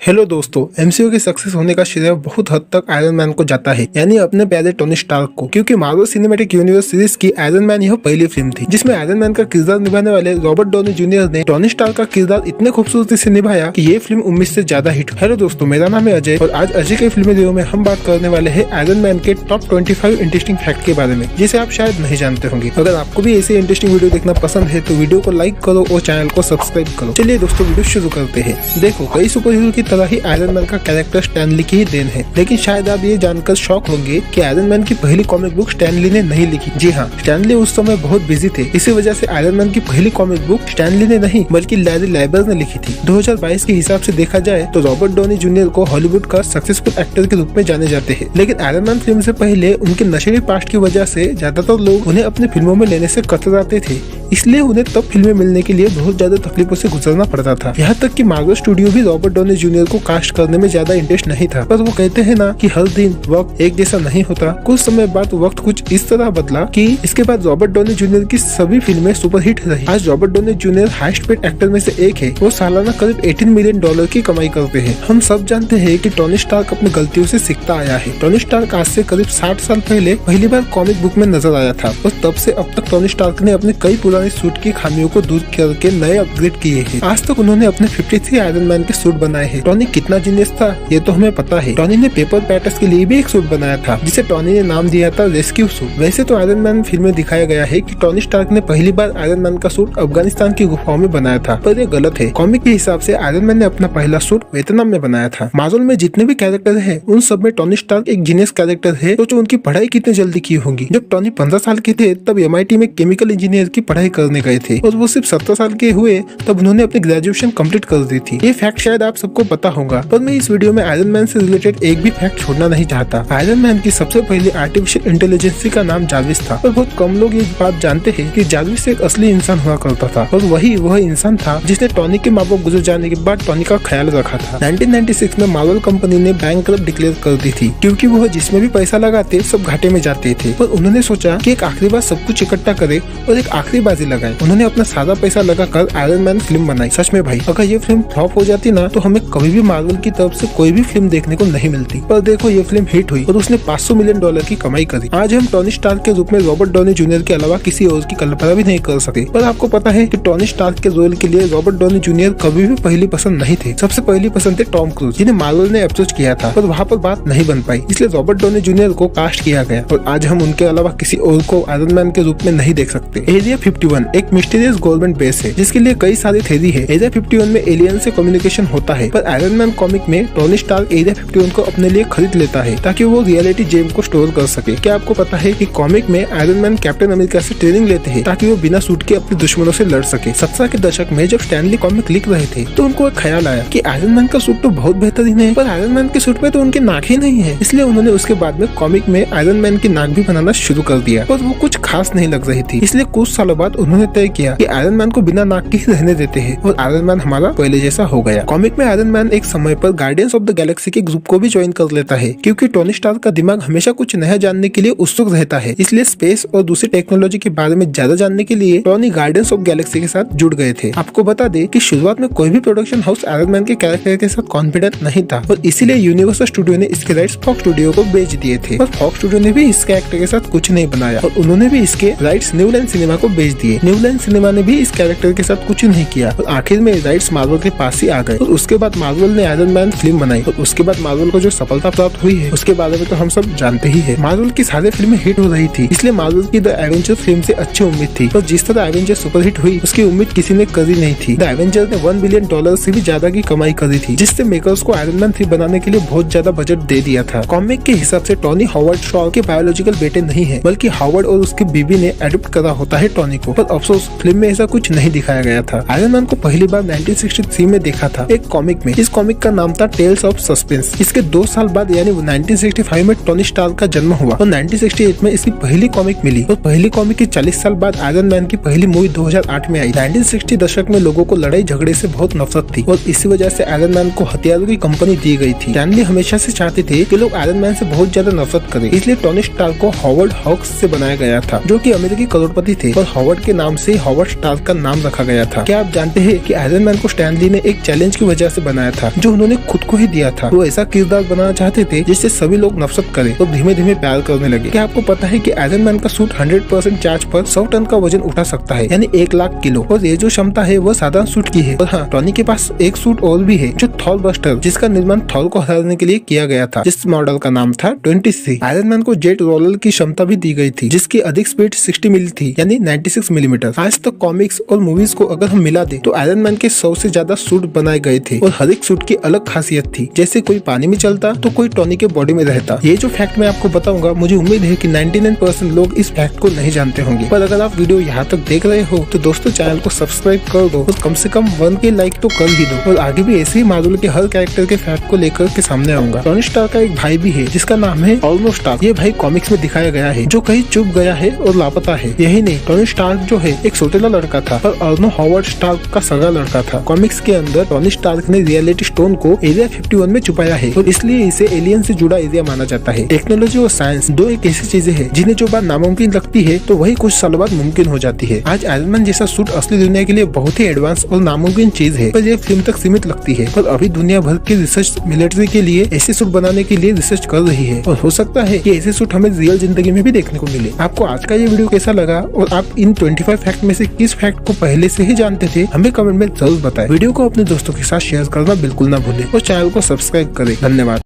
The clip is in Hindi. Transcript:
हेलो दोस्तों, एमसीयू की सक्सेस होने का श्रेय बहुत हद तक आयरन मैन को जाता है, यानी अपने प्यारे टोनी स्टार्क को, क्योंकि मार्वल सिनेमैटिक यूनिवर्स सीरीज की आयरन मैन यह पहली फिल्म थी जिसमें आयरन मैन का किरदार निभाने वाले रॉबर्ट डॉनी जूनियर ने टोनी स्टार्क का किरदार इतने खूबसूरती से निभाया कि ये फिल्म उम्मीद से ज्यादा हिट। हेलो दोस्तों, मेरा नाम है अजय और आज अजय के फिल्मी वीडियो में हम बात करने वाले हैं आयरन मैन के टॉप 25 इंटरेस्टिंग फैक्ट के बारे में, जिसे आप शायद नहीं जानते होंगे। अगर आपको भी ऐसे इंटरेस्टिंग वीडियो देखना पसंद है तो वीडियो को लाइक करो और चैनल को सब्सक्राइब करो। चलिए दोस्तों, वीडियो शुरू करते हैं। देखो, कई सुपर हीरो की तरह ही आयरन मैन का कैरेक्टर स्टैन ली की ही देन है, लेकिन शायद आप ये जानकर शॉक होंगे कि आयरन मैन की पहली कॉमिक बुक स्टैन ली ने नहीं लिखी। जी हाँ, स्टैन ली उस समय बहुत बिजी थे, इसी वजह से आयरन मैन की पहली कॉमिक बुक स्टैन ली ने नहीं बल्कि लैरी लाइबर ने लिखी थी। 2022 के हिसाब से देखा जाए तो रॉबर्ट डॉनी जूनियर को हॉलीवुड का सक्सेसफुल एक्टर के रूप में जाने जाते हैं, लेकिन आयरन मैन फिल्म से पहले उनके नशेड़ी पास्ट की वजह से ज्यादातर लोग उन्हें अपनी फिल्मों में लेने से कतराते थे, इसलिए उन्हें तब फिल्में मिलने के लिए बहुत ज्यादा तकलीफों से गुजरना पड़ता था। यहाँ तक कि मार्वल स्टूडियो भी रॉबर्ट डॉनी जूनियर को कास्ट करने में ज्यादा इंटरेस्ट नहीं था, पर वो कहते हैं ना कि हर दिन वक्त एक जैसा नहीं होता। कुछ समय बाद वक्त कुछ इस तरह बदला कि इसके बाद रॉबर्ट डॉनी जूनियर की सभी फिल्में सुपरहिट रही। आज Robert Downey junior highest paid actor में से एक है। वो सालाना करीब $18 मिलियन की कमाई करते हैं। हम सब जानते हैं कि टोनी स्टार्क अपनी गलतियों से सीखता आया है। टोनी स्टार्क आज से करीब 60 साल पहले पहली बार कॉमिक बुक में नजर आया था और तब से अब तक टोनी स्टार्क ने अपने कई पुराने सूट की खामियों को दूर करके नए अपग्रेड किए हैं। आज तक उन्होंने अपने 53 आयरन मैन के सूट बनाए हैं। टोनी कितना जीनियस था ये तो हमें पता है। टोनी ने पेपर पैटर्स के लिए भी एक सूट बनाया था जिसे टोनी ने नाम दिया था रेस्क्यू सूट। वैसे तो आयरन मैन फिल्म में दिखाया गया है कि टोनी स्टार्क ने पहली बार आयरन मैन का सूट अफगानिस्तान की गुफाओं में बनाया था, पर ये गलत है। कॉमिक के हिसाब से आयरन मैन ने अपना पहला सूट वियतनाम में बनाया था। मार्वल में जितने भी कैरेक्टर है उन सब में टोनी स्टार्क एक जीनियस कैरेक्टर है। तो उनकी पढ़ाई कितनी जल्दी की होगी। जब टोनी 15 साल के थे तब MIT में केमिकल इंजीनियर की पढ़ाई करने गए थे और वो सिर्फ 17 साल के हुए तब उन्होंने अपनी ग्रेजुएशन कंप्लीट कर दी थी। ये फैक्ट शायद आप सबको पता होगा, पर मैं इस वीडियो में आयरन मैन से रिलेटेड एक भी फैक्ट छोड़ना नहीं चाहता। आयरन मैन की सबसे पहली आर्टिफिशियल इंटेलिजेंस का नाम जार्विस था, पर बहुत कम लोग ये बात जानते हैं कि जार्विस एक असली इंसान हुआ करता था और वही वह इंसान था जिसने टोनी के माँ बाप गुजर जाने के बाद टोनी का ख्याल रखा था। 1996 में मार्वल कंपनी ने बैंकरप्ट डिक्लेयर कर दी थी, क्योंकि वह जिसमें भी पैसा लगाते सब घाटे में जाते थे। पर उन्होंने सोचा कि एक आखिरी बार सब कुछ इकट्ठा करे और एक आखिरी बाजी लगाए। उन्होंने अपना सारा पैसा लगाकर आयरन मैन फिल्म बनाई। सच में भाई, अगर ये फिल्म फ्लॉप हो जाती ना तो हमें कभी भी मार्वल की तरफ से कोई भी फिल्म देखने को नहीं मिलती। पर देखो, ये फिल्म हिट हुई और उसने $500 मिलियन की कमाई करी। आज हम टोनी स्टार्क के रूप में रॉबर्ट डॉनी जूनियर के अलावा किसी और की कल्पना भी नहीं कर सकते। पर आपको पता है कि टोनी स्टार्क के रोल के लिए रॉबर्ट डॉनी जूनियर कभी भी पहली पसंद नहीं थे। सबसे पहली पसंद थे टॉम क्रूज, जिन्हें मार्वल ने अप्रोच किया था, पर वहाँ पर बात नहीं बन पाई, इसलिए रॉबर्ट डॉनी जूनियर को कास्ट किया गया और आज हम उनके अलावा किसी और को आयरन मैन के रूप में नहीं देख सकते। एरिया 51 एक मिस्टीरियस गवर्नमेंट बेस है जिसके लिए कई सारी थ्योरी है। एरिया 51 में एलियन से कम्युनिकेशन होता है, पर आयरन मैन कॉमिक में टोनी स्टार्क एरिया 51 को अपने लिए खरीद लेता है ताकि वो रियलिटी जेम को स्टोर कर सके। क्या आपको पता है कि कॉमिक में आयरन मैन कैप्टन अमेरिका से ट्रेनिंग लेते हैं ताकि वो बिना सूट के अपने दुश्मनों से लड़ सके। 70 के दशक में जब स्टैन ली कॉमिक लिख रहे थे तो उनको एक ख्याल आया कि आयरन मैन का सूट तो बहुत बेहतरीन है, पर आयरन मैन के सूट पे तो उनके नाक ही नहीं है। इसलिए उन्होंने उसके बाद में कॉमिक में आयरन मैन की नाक भी बनाना शुरू कर दिया, पर वो कुछ खास नहीं लग रही थी। इसलिए कुछ सालों बाद उन्होंने तय किया कि आयरन मैन को बिना नाक के ही रहने देते हैं और आयरन मैन हमारा पहले जैसा हो गया। कॉमिक में आयरन मैन एक समय पर गार्डियंस ऑफ द गैलेक्सी के ग्रुप को भी ज्वाइन कर लेता है, क्योंकि टोनी स्टार्क का दिमाग हमेशा कुछ नया जानने के लिए उत्सुक रहता है। इसलिए स्पेस और दूसरी टेक्नोलॉजी के बारे में ज्यादा जानने के लिए टोनी गार्डियंस ऑफ गैलेक्सी के साथ जुड़ गए थे। आपको बता दे कि शुरुआत में कोई भी प्रोडक्शन हाउस आयरन मैन के कैरेक्टर के साथ कॉन्फिडेंट नहीं था और इसीलिए यूनिवर्सल स्टूडियो ने इसके राइट्स फॉक्स स्टूडियो को बेच दिए थे। और फॉक्स स्टूडियो ने भी इस कैरेक्टर के साथ कुछ नहीं बनाया और उन्होंने भी इसके राइट्स न्यू लाइन सिनेमा को बेच दिए। न्यू लाइन सिनेमा ने भी इस कैरेक्टर के साथ कुछ नहीं किया और आखिर में राइट्स मार्वल के पास ही आ गए और उसके बाद मार्वल ने आयरन मैन फिल्म बनाई और उसके बाद मार्वल को जो सफलता प्राप्त हुई है उसके बारे में तो हम सब जानते ही है। मार्वल की सारी फिल्में हिट हो रही थी, इसलिए मार्वल की द एवेंजर फिल्म से अच्छी उम्मीद थी, और जिस तरह एवेंजर सुपर हिट हुई उसकी उम्मीद किसी ने करी नहीं थी। द एवेंजर ने $1 बिलियन से भी ज्यादा की कमाई करी थी, जिससे मेकर्स को आयरन मैन 3 बनाने के लिए बहुत ज्यादा बजट दे दिया था। कॉमिक के हिसाब से टोनी हॉवर्ड शॉ के बायोलॉजिकल बेटे नहीं है, बल्कि हॉवर्ड और उसकी बीबी ने एडॉप्ट करा होता है टोनी को, पर अफसोस फिल्म में ऐसा कुछ नहीं दिखाया गया था। आयरन मैन को पहली बार 1963 में देखा था एक कॉमिक में। इस कॉमिक का नाम था टेल्स ऑफ सस्पेंस। इसके 2 साल बाद यानी 1965 में टोनी स्टार्क का जन्म हुआ और 1968 में इसकी पहली कॉमिक मिली और पहली कॉमिक के 40 साल बाद आयरन मैन की पहली मूवी 2008 में आई। 1960 दशक में लोगों को लड़ाई झगड़े से बहुत नफरत थी और इसी वजह से आयरन मैन को हथियारों की कंपनी दी गई थी। स्टैन ली हमेशा से चाहते थे कि लोग आयरन मैन से बहुत ज्यादा नफरत करें, इसलिए टोनी स्टार्क को हॉवर्ड हॉक्स से बनाया गया था, जो कि अमेरिकी करोड़पति थे और हॉवर्ड के नाम से हॉवर्ड स्टार्क का नाम रखा गया था। क्या आप जानते हैं कि आयरन मैन को स्टैन ली ने एक चैलेंज की वजह से बनाया था जो उन्होंने खुद को ही दिया था। वो ऐसा किरदार बनाना चाहते थे जिससे सभी लोग नफरत करें और धीमे धीमे प्यार करने लगे। क्या आपको पता है कि आयरन मैन का सूट 100% चार्ज पर 100 टन का वजन उठा सकता है, यानी 1 लाख किलो। और ये जो क्षमता है वो साधारण सूट की है। और हाँ, टॉनी के पास एक सूट और भी है जो थॉर बस्टर, जिसका निर्माण थॉर को हराने के लिए किया गया था, जिस मॉडल का नाम था 23। आयरन मैन को जेट रोलर की क्षमता भी दी गई थी जिसकी अधिक स्पीड 60 मील थी, यानी 96 मिलीमीटर। आज तक कॉमिक्स और मूवीज को अगर हम मिला दे तो आयरन मैन के 100 से ज्यादा सूट बनाए गए थे और हर एक सूट की अलग खासियत थी। जैसे कोई पानी में चलता तो कोई टॉनी के बॉडी में रहता। ये जो फैक्ट मैं आपको बताऊंगा, मुझे उम्मीद है कि 99% लोग इस फैक्ट को नहीं जानते होंगे। पर अगर आप वीडियो यहाँ तक देख रहे हो तो दोस्तों चैनल को सब्सक्राइब कर दो और कम से कम 1K लाइक तो कर ही दो। और आगे भी ऐसे ही मार्वल के हर कैरेक्टर के फैक्ट को लेकर के सामने आऊंगा। टोनी स्टार्क का एक भाई भी है जिसका नाम है ऑर्नो स्टार्क। ये भाई कॉमिक्स में दिखाया गया है जो कहीं चुप गया है और लापता है। यही नहीं, टोनी स्टार्क जो है एक सौतेला लड़का था और ऑर्नो हॉवर्ड स्टार्क का सगा लड़का था। कॉमिक्स के अंदर टोनी स्टार्क ने रियलिटी स्टोन को एरिया 51 में छुपाया है और इसलिए इसे एलियन से जुड़ा एरिया माना जाता है। टेक्नोलॉजी और साइंस दो एक ऐसी चीजें हैं जिन्हें जो बात नामुमकिन लगती है तो वही कुछ साल बाद मुमकिन हो जाती है। आज आयरन मैन जैसा सूट असली दुनिया के लिए बहुत ही एडवांस और नामुमकिन चीज है, पर यह फिल्म तक सीमित लगती है। पर अभी दुनिया भर की रिसर्च मिलिट्री के लिए ऐसे सूट बनाने के लिए रिसर्च कर रही है और हो सकता है कि ऐसे सूट हमें रियल जिंदगी में भी देखने को मिले। आपको आज का ये वीडियो कैसा लगा और आप इन 25 फैक्ट में से किस फैक्ट को पहले से ही जानते थे, हमें कमेंट में जरूर बताएं। वीडियो को अपने दोस्तों के साथ शेयर करना बिल्कुल ना भूलें और चैनल को सब्सक्राइब करें। धन्यवाद।